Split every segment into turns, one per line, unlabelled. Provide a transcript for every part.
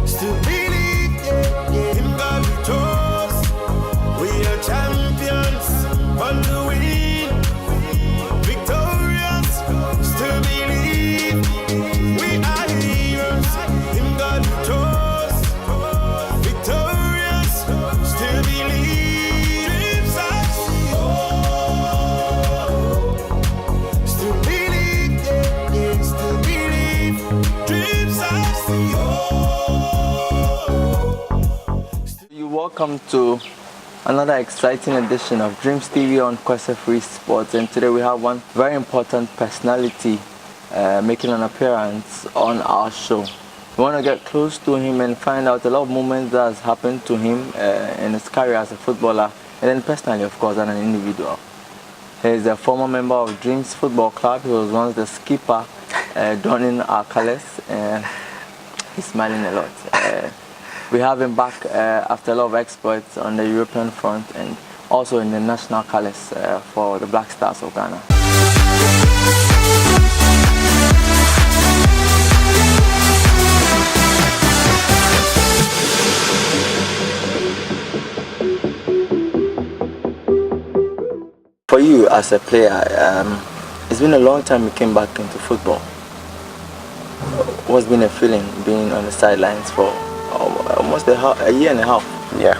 Still believe, yeah, in God we trust. We are champions, born to win, victorious. Still believe, we are heroes. In God we trust, victorious. Still believe, dreams are still believe, yeah, still believe, dreams are
You welcome to another exciting edition of Dreams TV on Kwese Free Sports, and today we have one very important personality making an appearance on our show. We want to get close to him and find out a lot of moments that has happened to him in his career as a footballer, and then personally, of course, as an individual. He is a former member of Dreams Football Club. He was once the skipper donning our colors. He's smiling a lot. We have him back after a lot of exploits on the European front and also in the national colors for the Black Stars of Ghana. For you as a player, it's been a long time you came back into football. What's been the feeling being on the sidelines for almost a year and a half?
Yeah.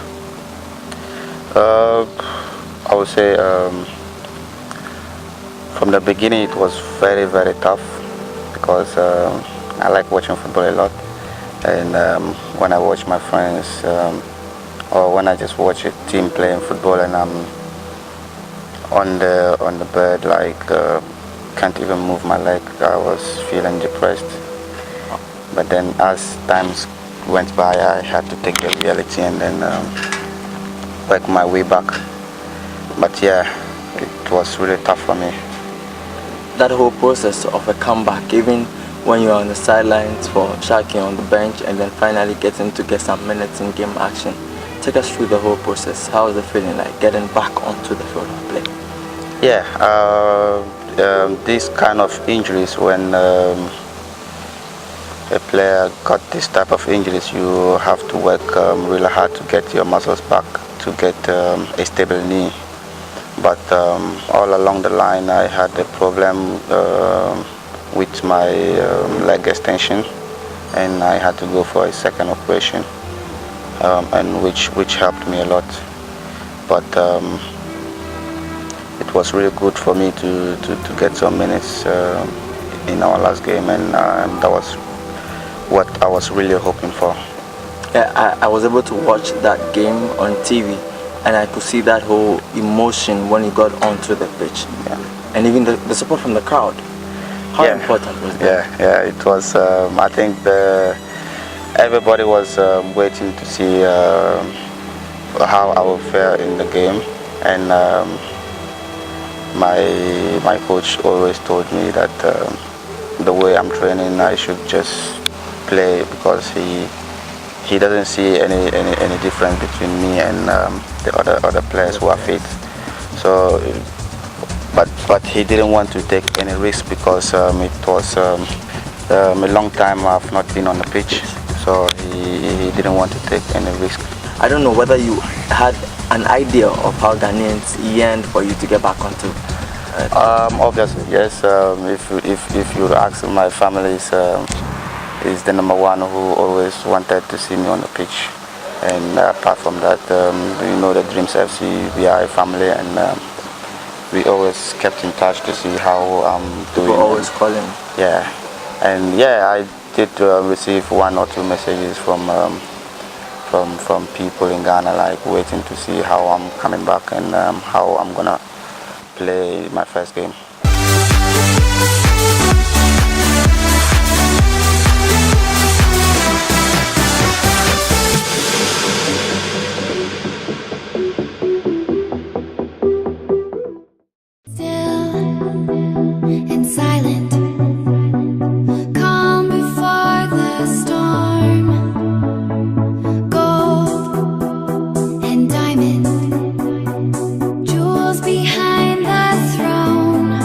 I would say from the beginning it was very, very tough because I like watching football a lot, and when I watch my friends or when I just watch a team playing football and I'm on the bed, like can't even move my leg, I was feeling depressed. But then as times went by, I had to take the reality and then work my way back. But yeah, it was really tough for me.
That whole process of a comeback, even when you're on the sidelines for Shaki on the bench and then finally getting to get some minutes in game action, take us through the whole process. How was the feeling like getting back onto the field of play?
Yeah, these kind of injuries, when a player got this type of injuries, you have to work really hard to get your muscles back, to get a stable knee. But all along the line I had a problem with my leg extension, and I had to go for a second operation, and which helped me a lot. But it was really good for me to get some minutes in our last game, and that was what I was really hoping for.
Yeah, I was able to watch that game on TV, and I could see that whole emotion when you got onto the pitch.
Yeah.
And even the support from the crowd. How important was that?
Yeah, it was. I think everybody was waiting to see how I would fare in the game, and my coach always told me that the way I'm training, I should just play, because he doesn't see any difference between me and the other players who are fit. So, but he didn't want to take any risk, because it was a long time I've not been on the pitch, so he didn't want to take any risk.
I don't know whether you had an idea of how Ghanaians yearned for you to get back onto.
Obviously, yes. If you ask, my family is the number one who always wanted to see me on the pitch. And apart from that, you know, the Dreams FC, we are a family, and we always kept in touch to see how I'm doing.
People always calling.
Yeah, and yeah, I did receive 1 or 2 messages from people in Ghana, like waiting to see how I'm coming back and how I'm gonna play my first game.
Behind the throne.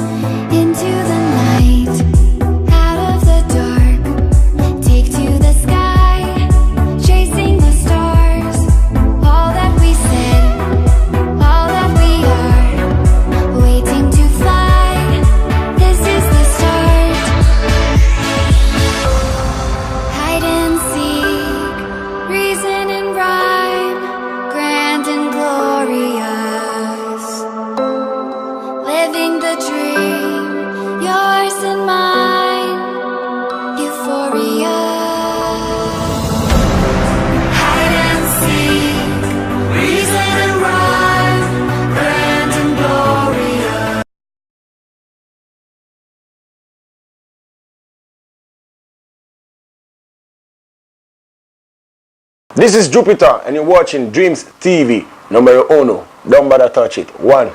This is Jupiter, and you're watching Dreams TV. Numero uno. Don't bother touch it. 1.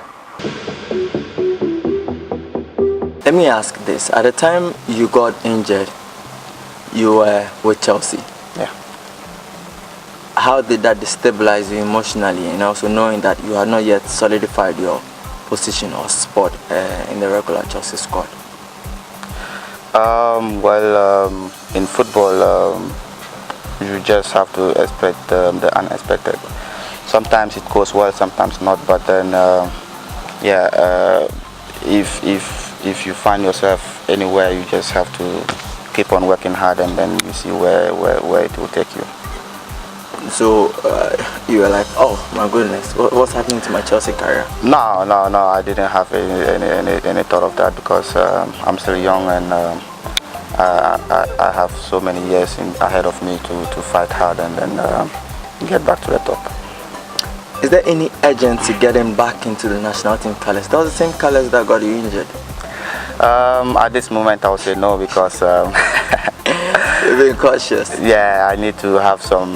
Let me ask this. At the time you got injured, you were with Chelsea.
Yeah.
How did that destabilize you emotionally, and also knowing that you had not yet solidified your position or spot in the regular Chelsea squad?
In football, you just have to expect the unexpected. Sometimes it goes well, sometimes not. But then, if you find yourself anywhere, you just have to keep on working hard, and then you see where it will take you.
So you were like, oh my goodness, what's happening to my Chelsea career?
No, I didn't have any thought of that, because I'm still young, and I have so many years ahead of me to fight hard and then get back to the top.
Is there any urgency getting back into the national team colours? That was the same colours that got you injured.
At this moment I would say no, because
you're being cautious.
Yeah, I need to have some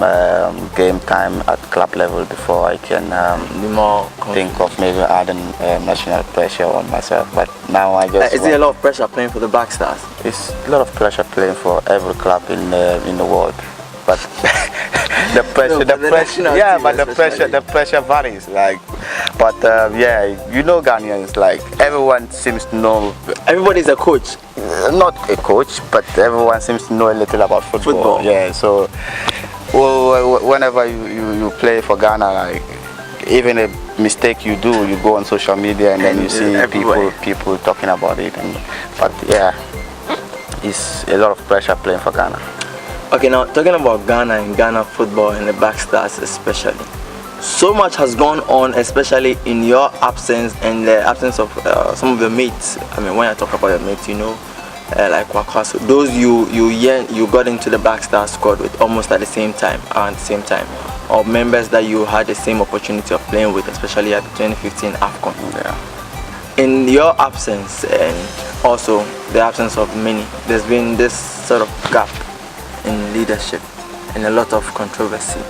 game time at club level before I can
be more
think of maybe adding national pressure on myself. But now I just
is there a lot of pressure playing for the Black Stars?
It's a lot of pressure playing for every club in the world, but the pressure varies. Like, but you know, Ghanaians, like, everyone seems to know.
Everybody's a coach.
Not a coach, but everyone seems to know a little about football. Yeah, so whenever you play for Ghana, like, even a mistake you do, you go on social media and then you see people talking about it. But yeah, it's a lot of pressure playing for Ghana.
Okay, now talking about Ghana and Ghana football and the Black Stars especially, so much has gone on, especially in your absence and the absence of some of your mates. I mean, when I talk about your mates, you know, like Wakaso, those you got into the Black Stars squad with almost at the same time, around the same time, or members that you had the same opportunity of playing with, especially at the 2015 AFCON.
Yeah.
In your absence, and also the absence of many, there's been this sort of gap in leadership and a lot of controversy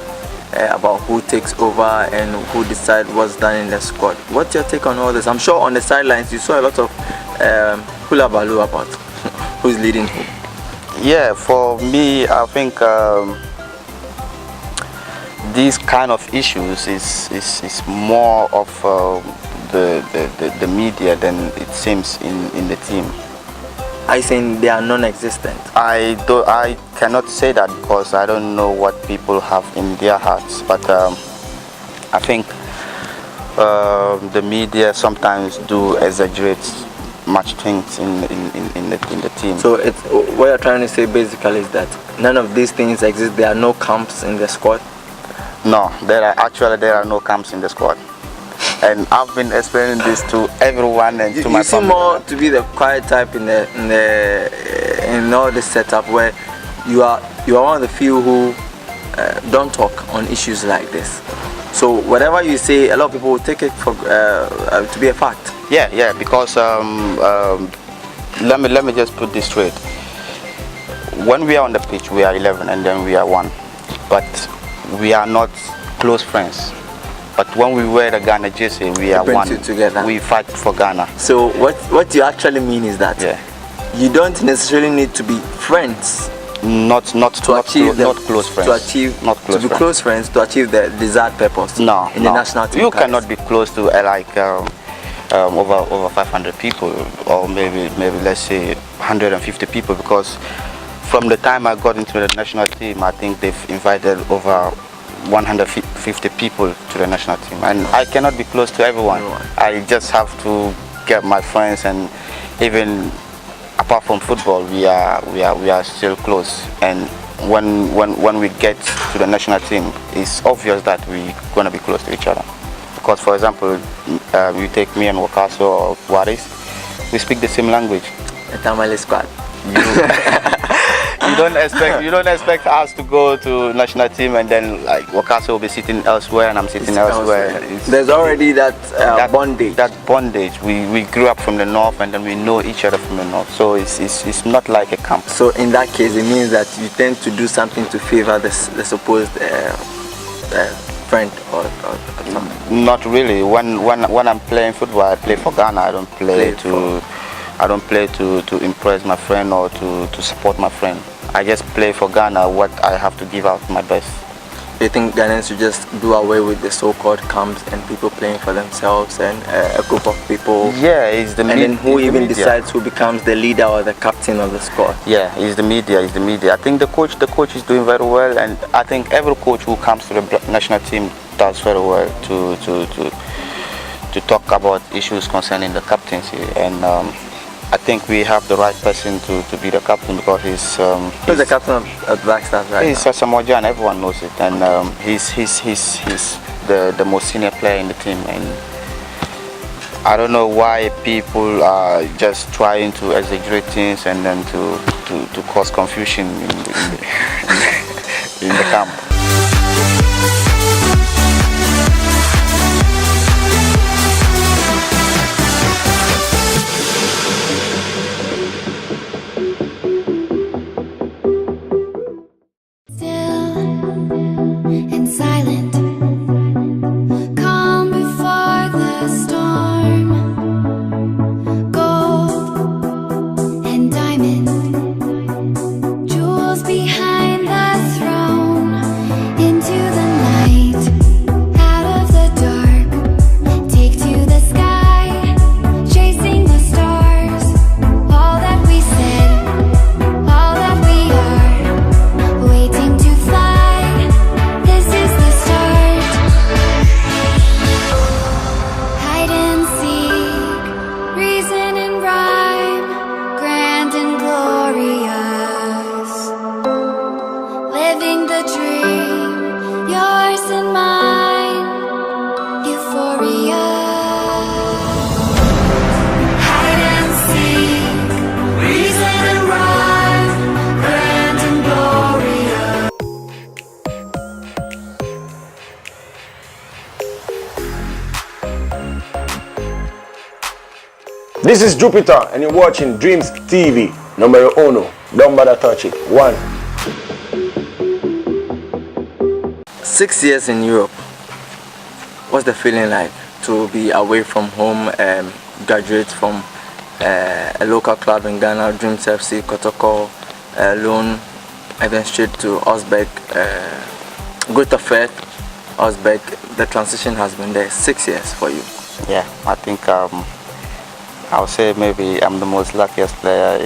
about who takes over and who decides what's done in the squad. What's your take on all this? I'm sure on the sidelines you saw a lot of hula baloo about who's leading who.
Yeah, for me, I think these kind of issues is more of the media than it seems in the team.
I think they are non-existent.
I cannot say that, because I don't know what people have in their hearts. But I think the media sometimes do exaggerate much things in the team.
So what you're trying to say basically is that none of these things exist. There are no camps in the squad.
No, there are no camps in the squad. And I've been explaining this to everyone and to my family. You seem more
to be the quiet type in all the setup, where you are one of the few who don't talk on issues like this. So whatever you say, a lot of people will take it for to be a fact.
Yeah, because let me just put this straight. When we are on the pitch, we are 11 and then we are 1, but we are not close friends. But when we wear the Ghana jersey, we are one. We fight for Ghana.
So what you actually mean is that you don't necessarily need to be friends.
Not close friends.
To be close friends to achieve the desired purpose.
No,
in the national team.
You cannot be close to over 500 people, or maybe let's say 150 people, because from the time I got into the national team, I think they've invited over 150 people to the national team, and I cannot be close to everyone. I just have to get my friends, and even apart from football, we are still close. And when we get to the national team, it's obvious that we're gonna be close to each other. Because, for example, you take me and Wakaso or Waris, we speak the same language.
The Tamale squad.
You don't expect us to go to national team and then like Wakaso will be sitting elsewhere and I'm sitting elsewhere.
There's already that bondage.
That bondage. We grew up from the north and then we know each other from the north. So it's not like a camp.
So in that case, it means that you tend to do something to favor the supposed friend or something?
Not really. When I'm playing football, I play for Ghana. I don't play to impress my friend or to support my friend. I just play for Ghana what I have to give out my best.
Do you think Ghanaians should just do away with the so-called camps and people playing for themselves and a group of people?
Yeah, it's the media.
And then who even decides who becomes the leader or the captain of the squad?
Yeah, it's the media. It's the media. I think the coach is doing very well, and I think every coach who comes to the national team does very well to talk about issues concerning the captaincy. And I think we have the right person to be the captain because he's
the captain of Black Stars right
he's
now?
Samoan, everyone knows it, and he's the most senior player in the team. And I don't know why people are just trying to exaggerate things and then to cause confusion in the camp.
This is Jupiter, and you're watching Dreams TV. Number uno, don't bother touch it. 1.
6 years in Europe. What's the feeling like to be away from home, graduate from a local club in Ghana, Dreams FC, Kotoko, loan, and then straight to Osbeck, Greater Firth, Osbeck? The transition has been there 6 years for you.
Yeah, I think I would say maybe I'm the most luckiest player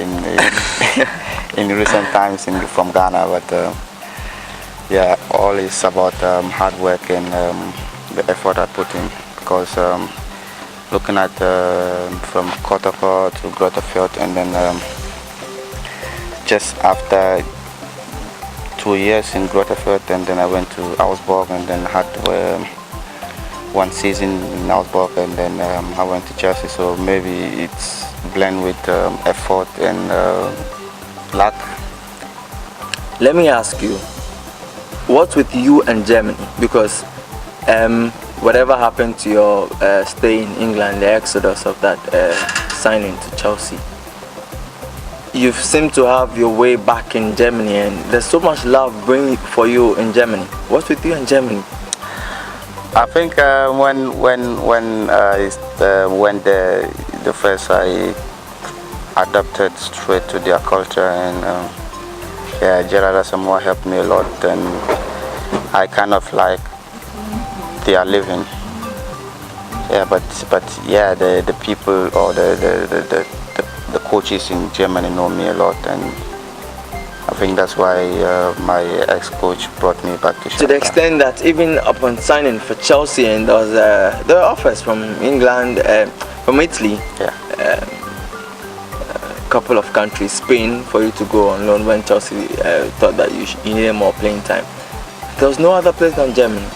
in recent times from Ghana, but yeah, all is about hard work and the effort I put in, because looking at from Kotoko to Greater Firth, and then just after 2 years in Greater Firth, and then I went to Augsburg, and then had 1 season in Augsburg, and then I went to Chelsea. So maybe it's blend with effort and luck.
Let me ask you, what's with you and Germany? Because whatever happened to your stay in England, the exodus of that signing to Chelsea, you seem to have your way back in Germany, and there's so much love for you in Germany. What's with you in Germany?
I think when the first I adapted straight to their culture, and yeah, Gerard Asamoah helped me a lot, and I kind of like their living. Yeah, but yeah, the people or the coaches in Germany know me a lot, and I think that's why my ex-coach brought me back to Shakhtar.
To the extent that even upon signing for Chelsea, and there were offers from England, from Italy,
yeah,
a couple of countries, Spain, for you to go on loan when Chelsea thought that you needed more playing time. There was no other place than Germany.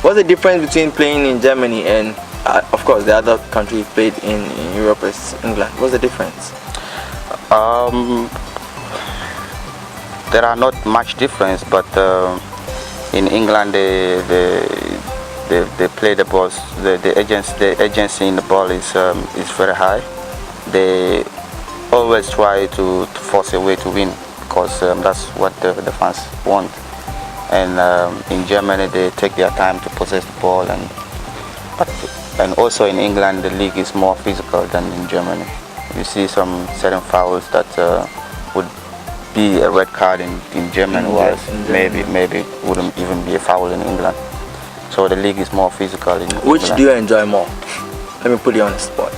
What's the difference between playing in Germany and, of course, the other country you played in Europe is England? What's the difference?
There are not much difference, but in England they play the ball. The agency in the ball is very high. They always try to force a way to win, because that's what the fans want. and in Germany they take their time to possess the ball, and also in England the league is more physical than in Germany. You see some certain fouls that would be a red card in Germany, while maybe wouldn't even be a foul in England. So the league is more physical in
Which
England.
do you enjoy more? Let me put you on the spot.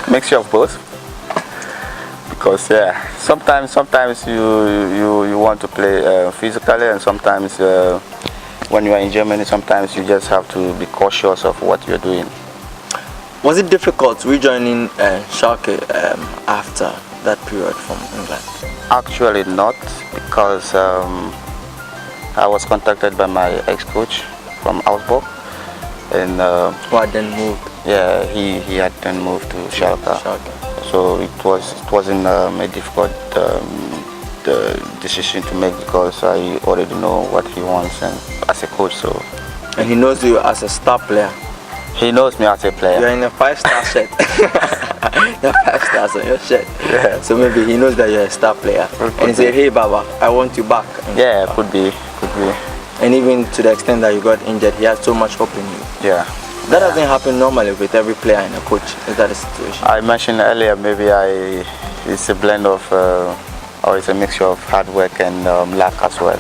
Mixture of both. Because sometimes you want to play physically, and sometimes when you are in Germany, sometimes you just have to be cautious of what you're doing.
Was it difficult rejoining Schalke after that period from England?
Actually not, because I was contacted by my ex-coach from Augsburg, and
Who had then moved?
yeah, he had then moved to Schalke. So it wasn't a difficult decision to make, because I already know what he wants and as a coach. So.
And he knows you as a star player.
He knows me as a player.
You're in a 5-star shirt. You're 5 stars on your shirt.
Yeah.
So maybe he knows that you're a star player. And he said, hey Baba, I want you back. And
Yeah, could be.
And even to the extent that you got injured, he had so much hope in you.
Yeah.
That doesn't happen normally with every player and a coach. Is that the situation?
I mentioned earlier, maybe it's a blend of, or it's a mixture of hard work and luck as well.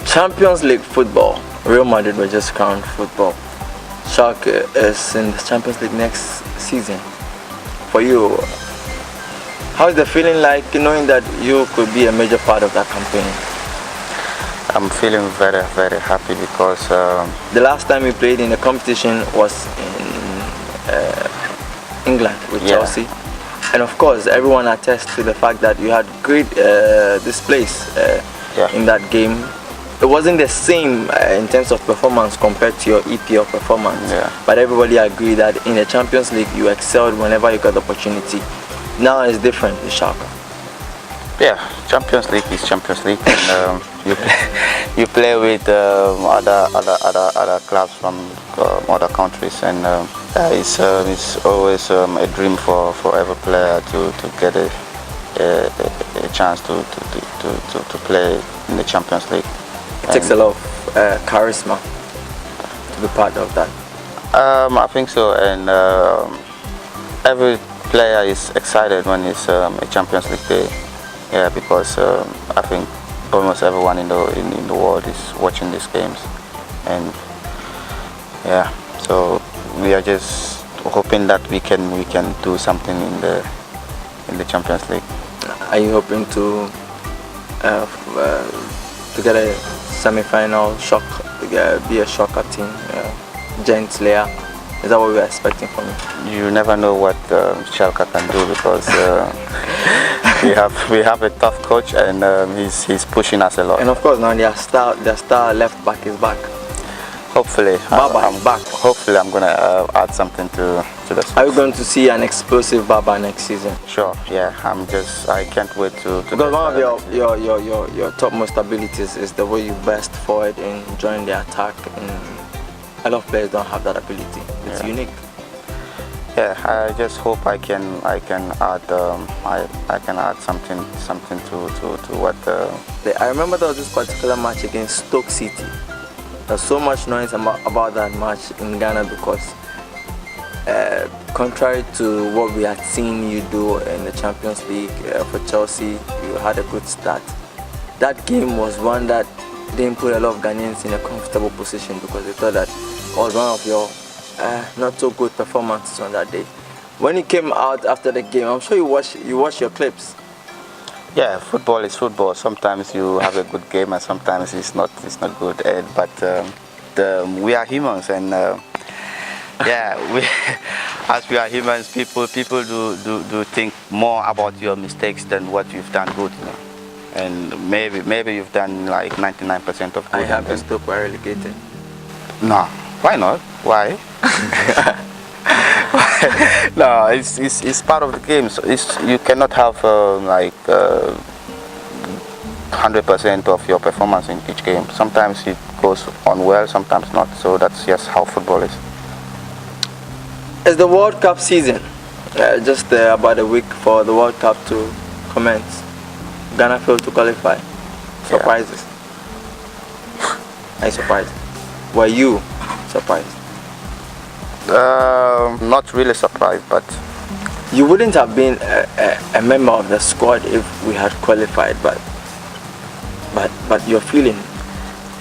Champions League football. Real Madrid were just crowned football. Schalke is in the Champions League next season. For you, how is the feeling like knowing that you could be a major part of that campaign?
I'm feeling very, very happy, because
The last time you played in the competition was in England with Chelsea. And of course, everyone attests to the fact that you had great displays in that game. It wasn't the same in terms of performance compared to your EPL performance. But everybody agreed that in the Champions League you excelled whenever you got the opportunity. Now it's different with Schalke.
Yeah, Champions League is Champions League, and you play with other clubs from other countries, and it's always a dream for every player to get a chance to play in the Champions League.
It takes a lot of charisma to be part of that.
I think so, and every player is excited when it's a Champions League day. Yeah, because I think almost everyone in the world is watching these games, and yeah, so we are just hoping that we can do something in the Champions League.
Are you hoping to get a semi-final shock, be a shocker team, giant layer? Is that what we're expecting from you?
You never know what Schalke can do, because we have a tough coach, and he's pushing us a lot.
And of course now their star left back is back.
Hopefully,
Baba is back.
Hopefully, I'm gonna add something to the squad.
Are you going to see an explosive Baba next season?
Sure. Yeah, I can't wait to
Because one of your topmost abilities is the way you burst forward and join the attack, and a lot of players don't have that ability. It's unique.
Yeah, I just hope I can add I can add something to what.
I remember there was this particular match against Stoke City. There's so much noise about that match in Ghana, because contrary to what we had seen you do in the Champions League for Chelsea, you had a good start. That game was one that didn't put a lot of Ghanaians in a comfortable position, because they thought that it was one of your not so good performances on that day. When you came out after the game, I'm sure you watch your clips.
Yeah, football is football. Sometimes you have a good game, and sometimes it's not good. But we are humans, and yeah, as we are humans, people do think more about your mistakes than what you've done good. You know? And maybe you've done like 99% of good.
I have been Stoke were relegated.
No, why not? Why? No, it's part of the game. So you cannot have like 100% of your performance in each game. Sometimes it goes on well, sometimes not. So that's just how football is.
It's the World Cup season. Just about a week for the World Cup to commence. Ghana failed to qualify. Surprises. Are you surprised? Were you surprised?
Not really surprised, but
You wouldn't have been a member of the squad if we had qualified, but you're feeling.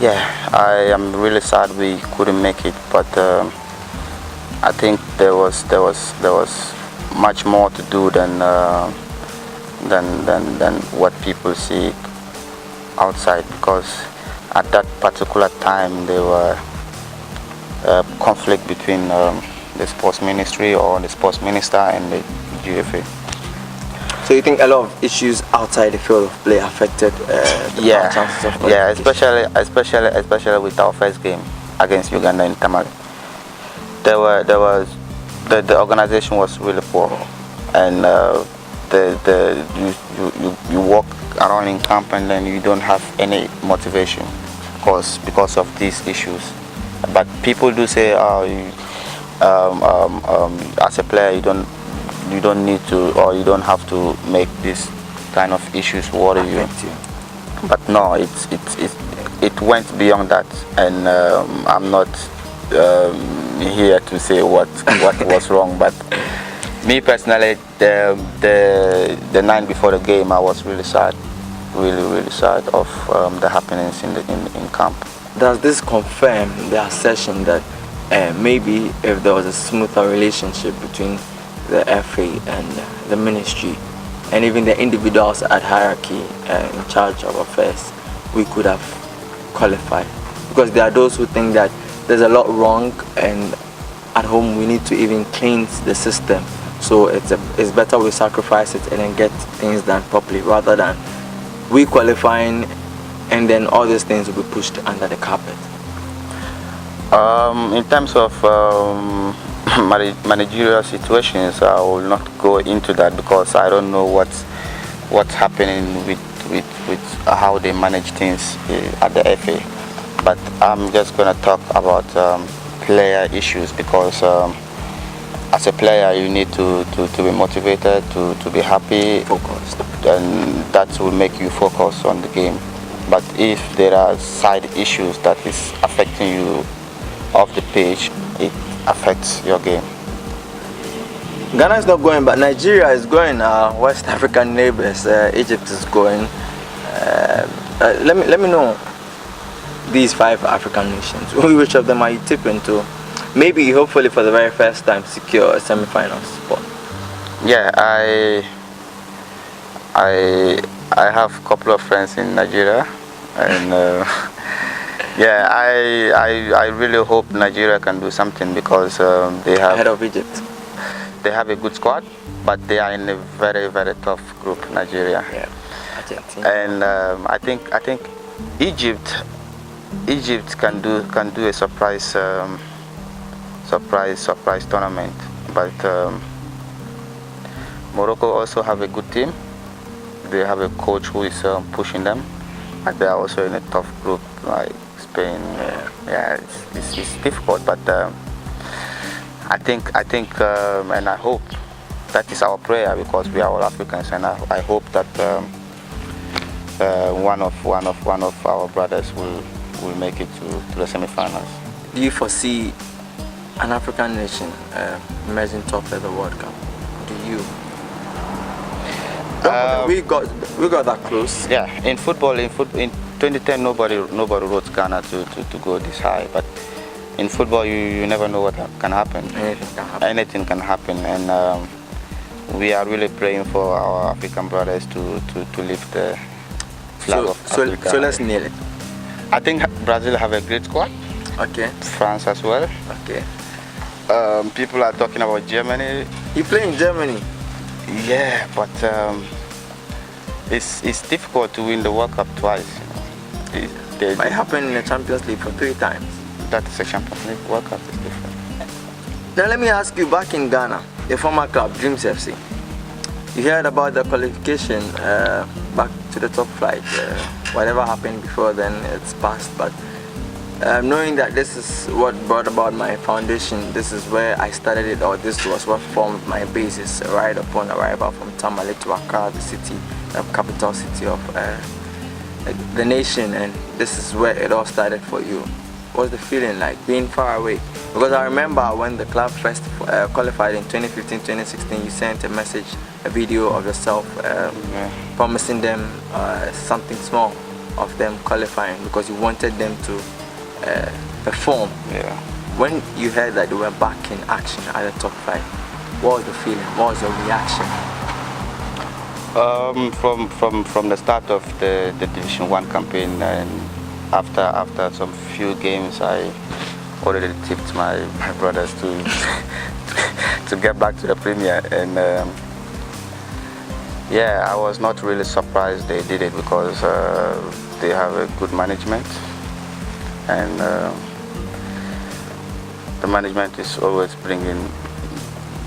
yeah, I am really sad we couldn't make it. But I think there was much more to do than what people see outside, because at that particular time there were conflict between the sports ministry or the sports minister and the GFA.
So you think a lot of issues outside the field of play affected our chances of qualification?
especially with our first game against Uganda in Tamale. The organization was really poor, and you walk around in camp and then you don't have any motivation because of these issues. But people do say, as a player, you don't need to, or you don't have to make this kind of issues worry you. But no, it went beyond that, and I'm not here to say what was wrong. But me personally, the night before the game, I was really sad, really sad of the happenings in camp.
Does this confirm the assertion that maybe if there was a smoother relationship between the FA and the ministry, and even the individuals at hierarchy in charge of affairs, we could have qualified? Because there are those who think that there's a lot wrong, and at home we need to even cleanse the system, so it's better we sacrifice it and then get things done properly, rather than we qualifying and then all these things will be pushed under the carpet.
In terms of managerial situations, I will not go into that because I don't know what's happening with how they manage things at the FA. But I'm just going to talk about player issues, because as a player you need to be motivated, to be happy,
Focused,
and that will make you focus on the game. But if there are side issues that is affecting you off the pitch, it affects your game.
Ghana is not going, but Nigeria is going. West African neighbors, Egypt is going. Let me know these 5 African nations. Which of them are you tipping to? Maybe, hopefully, for the very first time, secure a semi-final spot.
Yeah, I have a couple of friends in Nigeria, and yeah, I really hope Nigeria can do something, because they have
Ahead of Egypt.
They have a good squad, but they are in a very tough group, Nigeria.
Yeah, Argentina.
And I think Egypt can do a surprise tournament, but Morocco also have a good team. They have a coach who is pushing them, and they are also in a tough group like Spain. Yeah, it's difficult, but I think and I hope, that is our prayer, because we are all Africans, and I hope that one of our brothers will make it to the semi-finals.
Do you foresee an African nation emerging top at the World Cup? Do you? We got that close.
Yeah, in football in 2010 nobody wrote Ghana to go this high, but in football you never know what can happen. Anything can happen, and we are really praying for our African brothers to lift the flag of Africa.
So let's nail it.
I think Brazil have a great squad.
Okay.
France as well.
Okay.
People are talking about Germany.
You play in Germany?
Yeah, but it's difficult to win the World Cup twice.
It might happen in the Champions League for 3 times.
That is a Champions League. World Cup is different.
Now let me ask you, back in Ghana, the former club, Dreams FC, you heard about the qualification back to the top flight. Whatever happened before then, it's past, but knowing that this is what brought about my foundation, this is where I started it, or this was what formed my basis right upon arrival from Tamale to Accra, the city, the capital city of the nation, and this is where it all started for you. What's the feeling like being far away? Because I remember when the club first qualified in 2015-2016, you sent a message, a video of yourself promising them something small of them qualifying because you wanted them to perform.
Yeah.
When you heard that they were back in action at the top 5, what was the feeling? What was your reaction?
From the start of the Division 1 campaign, and after some few games, I already tipped my brothers to get back to the Premier, and yeah, I was not really surprised they did it because they have a good management, and the management is always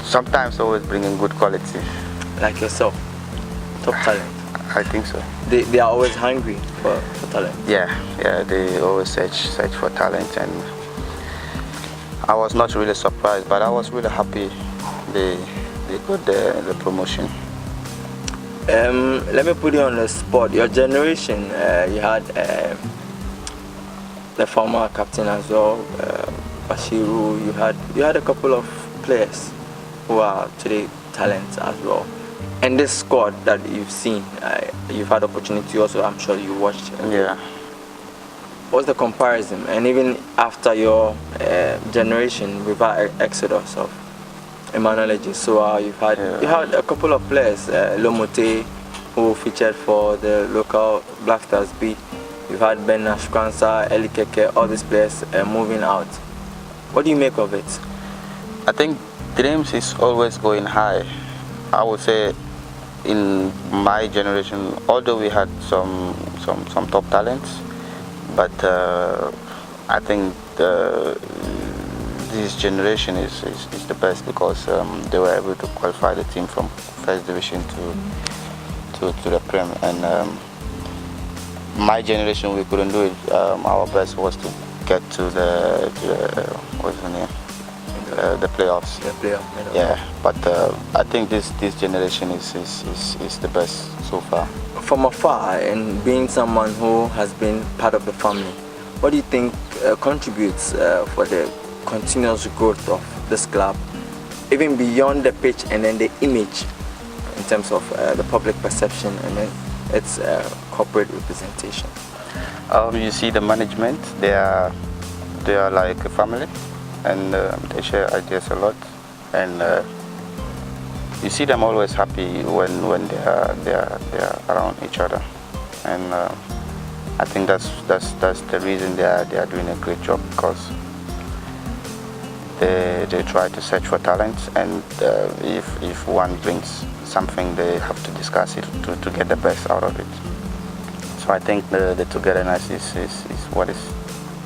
sometimes bringing good quality.
Like yourself, top talent.
I think so.
They are always hungry for talent.
Yeah, they always search for talent, and I was not really surprised, but I was really happy they got the promotion.
Let me put you on the spot. Your generation, you had the former captain as well, Bashiru. You had a couple of players who are today talents as well. And this squad that you've seen, you've had opportunity also, I'm sure you watched.
Yeah.
What's the comparison? And even after your generation, we've had exodus of Emmanuel Ejisua, you had a couple of players, Lomote, who featured for the local Black Stars beat. You've had Ben Ashkansa, Eli Keke, all these players moving out. What do you make of it?
I think Dreams is always going high. I would say in my generation, although we had some top talents, but I think this generation is the best because they were able to qualify the team from first division to the Prem, and my generation we couldn't do it. Our best was to get to the what's the name? The playoffs.
The playoff.
Yeah, but I think this generation is the best so far.
From afar, and being someone who has been part of the family, what do you think contributes for the continuous growth of this club, even beyond the pitch and then the image in terms of the public perception and then its corporate representation?
You see the management, they are like a family, and they share ideas a lot, and you see them always happy when they are around each other, and I think that's the reason they are doing a great job, because they try to search for talents, and if one brings something, they have to discuss it to get the best out of it. So I think the togetherness is what is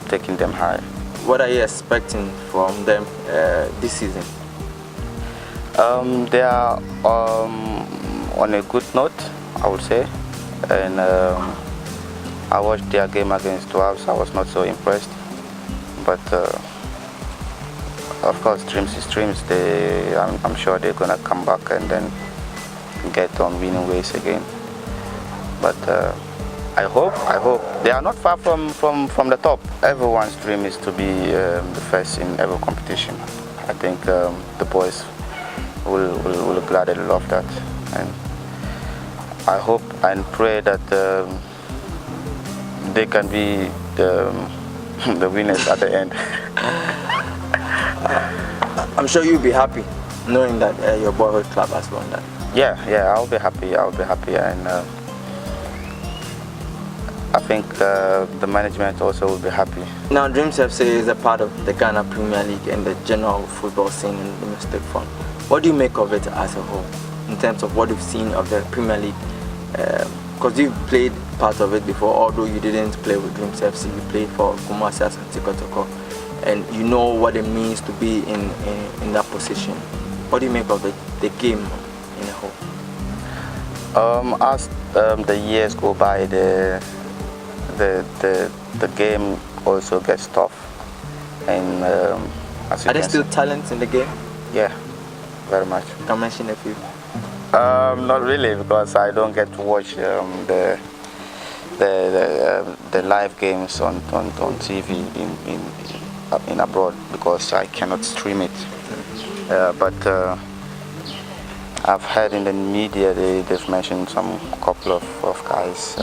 taking them high.
What are you expecting from them this season?
They are on a good note, I would say, and I watched their game against Dwarves. I was not so impressed, but of course, Dreams is Dreams. I'm sure they're gonna come back and then get on winning ways again. But I hope they are not far from the top. Everyone's dream is to be the first in every competition. I think the boys will gladly love that, and I hope and pray that they can be the winners at the end.
I'm sure you'll be happy knowing that your boyhood club has won that.
Yeah, I'll be happy, and I think the management also will be happy.
Now, Dreams FC is a part of the Ghana Premier League and the general football scene in domestic front. What do you make of it as a whole, in terms of what you've seen of the Premier League? Because you've played part of it before, although you didn't play with Dreams FC, you played for Kumasi and Tikotoko, and you know what it means to be in that position. What do you make of the game in a whole?
As the years go by, the game also gets tough, and as you
are there still talents in the game?
Yeah, very much.
You can mention a few.
Not really, because I don't get to watch the the live games on TV in abroad because I cannot stream it. But I've heard in the media they've mentioned some couple of guys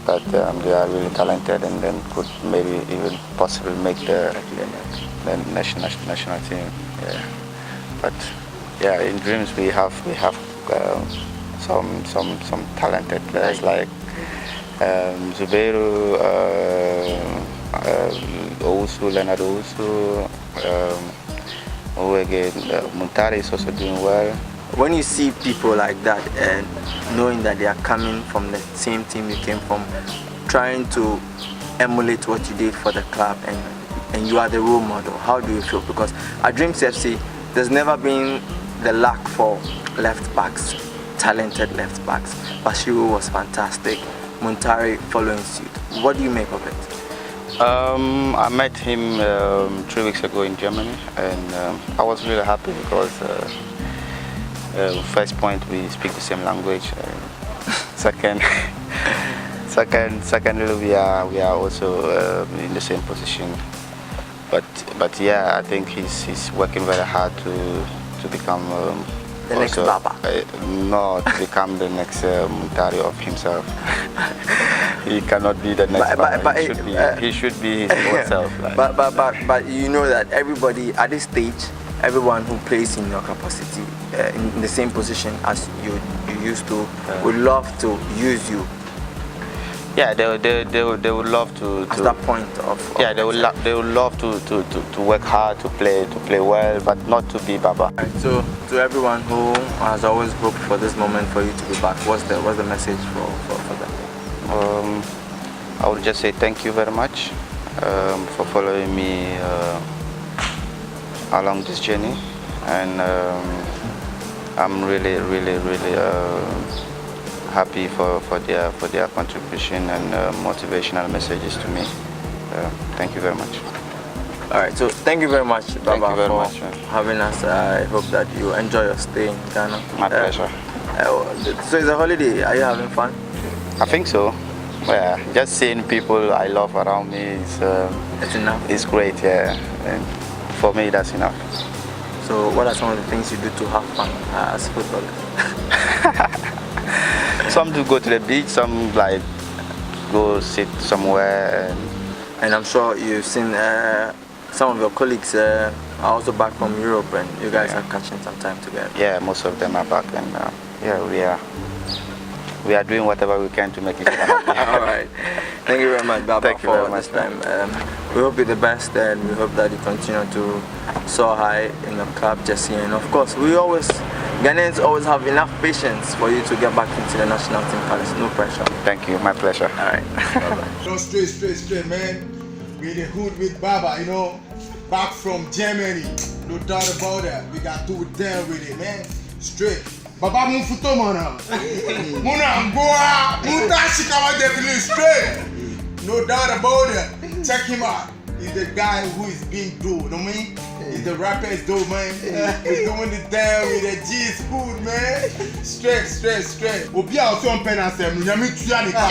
that they are really talented and then could maybe even possibly make the national team. Yeah. But yeah, in Dreams we have some talented players like Zubeiru, Owusu, Leonard Owusu, who again, Muntari is also doing well.
When you see people like that and knowing that they are coming from the same team you came from, trying to emulate what you did for the club and you are the role model, how do you feel? Because at Dreams FC, there's never been the lack for left backs, talented left backs. Bashiru was fantastic, Muntari following suit. What do you make of it?
I met him 3 weeks ago in Germany, and I was really happy because first point, we speak the same language. Secondly, we are also in the same position. But yeah, I think he's working very hard to become
the next Baba.
No, to become the next Muntari of himself. He cannot be the next Baba. He should be his own self. Like.
But you know that everybody at this stage, everyone who plays in your capacity, in the same position as you used to, would love to use you.
Yeah, they would love to.
At that point of
yeah, they would love to work hard, to play well, but not to be Baba.
Right, so to everyone who has always hoped for this moment for you to be back, what's the message for them?
I would just say thank you very much for following me along this journey, and I'm really happy for their contribution and motivational messages to me. Thank you very much.
All right, so thank you very much, Baba,
for
having us. I hope that you enjoy your stay in Ghana.
My pleasure.
So it's a holiday. Are you having fun?
I think so. Yeah, just seeing people I love around me is
it's enough.
It's great, yeah. And for me, that's enough.
So, what are some of the things you do to have fun as a footballer?
Some do go to the beach, some like go sit somewhere.
And I'm sure you've seen some of your colleagues are also back from Europe, and you guys are catching some time together.
Yeah, most of them are back, and yeah, we are doing whatever we can to make it happen.
All right. Thank you very much, Baba,
Thank you
for
very much,
this time. We hope you the best, and we hope that you continue to soar high in your club, Jesse. And of course, Ghanaians always have enough patience for you to get back into the national team palace. No pressure.
Thank you, my pleasure.
All right. Bye-bye.
No, straight, man. We the hood with Baba, you know. Back from Germany. No doubt about that. We got to do down with it, man. Straight. Baba mun futo mana. Muna goa. Muna shikawa definitely straight. No doubt about it. Check him out. He's the guy who is being do, you know what I mean? He's the rapper's do, man. He's doing the damn with the G's food, man. Straight. Obi a o so pen asem, nyame tua ni ka.